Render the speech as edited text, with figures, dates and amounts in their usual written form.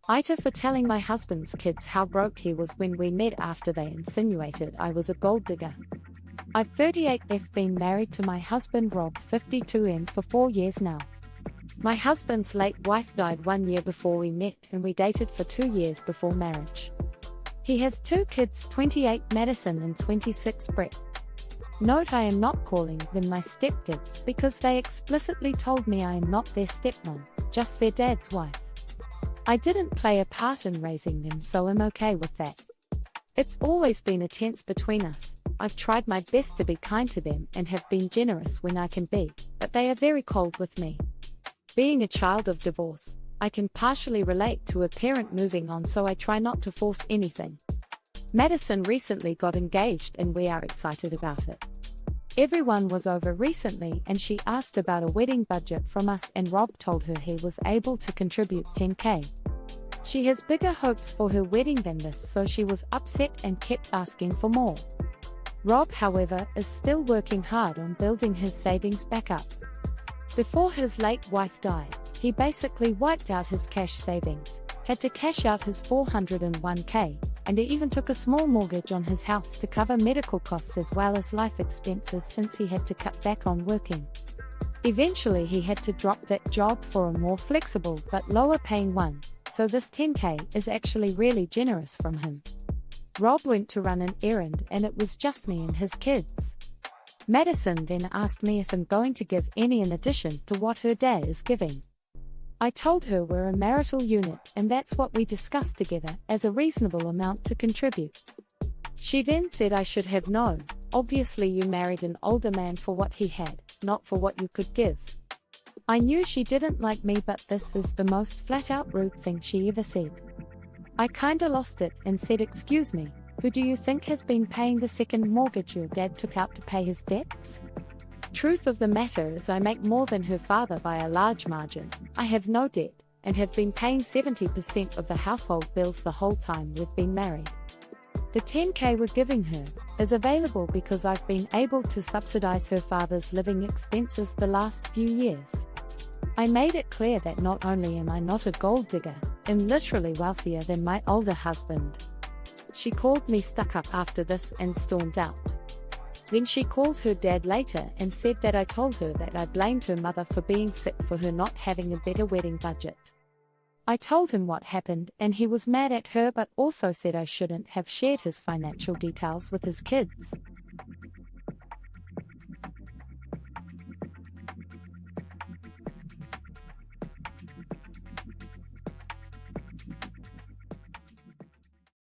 Aita for telling my husband's kids how broke he was when we met after they insinuated I was a gold digger. I've 38F been married to my husband Rob 52M for 4 years now. My husband's late wife died 1 year before we met and we dated for 2 years before marriage. He has 2 kids, 28 Madison and 26 Brett. Note, I am not calling them my stepkids because they explicitly told me I am not their stepmom, just their dad's wife. I didn't play a part in raising them, so I'm okay with that. It's always been a tense between us. I've tried my best to be kind to them and have been generous when I can be, but they are very cold with me. Being a child of divorce, I can partially relate to a parent moving on, so I try not to force anything. Madison recently got engaged and we are excited about it. Everyone was over recently and she asked about a wedding budget from us and Rob told her he was able to contribute $10K. She has bigger hopes for her wedding than this, so she was upset and kept asking for more. Rob, however, is still working hard on building his savings back up. Before his late wife died, he basically wiped out his cash savings, had to cash out his $401K, and he even took a small mortgage on his house to cover medical costs as well as life expenses since he had to cut back on working. Eventually he had to drop that job for a more flexible but lower paying one, so this $10K is actually really generous from him. Rob went to run an errand and it was just me and his kids. Madison then asked me if I'm going to give any in addition to what her dad is giving. I told her we're a marital unit and that's what we discussed together as a reasonable amount to contribute. She then said I should have known. Obviously you married an older man for what he had, not for what you could give. I knew she didn't like me, but this is the most flat-out rude thing she ever said. I kinda lost it and said, excuse me, who do you think has been paying the second mortgage your dad took out to pay his debts? Truth of the matter is I make more than her father by a large margin. I have no debt and have been paying 70% of the household bills the whole time we've been married. The $10K we're giving her is available because I've been able to subsidize her father's living expenses the last few years. I made it clear that not only am I not a gold digger, I'm literally wealthier than my older husband. She called me stuck up after this and stormed out. Then she called her dad later and said that I told her that I blamed her mother for being sick for her not having a better wedding budget. I told him what happened and he was mad at her, but also said I shouldn't have shared his financial details with his kids.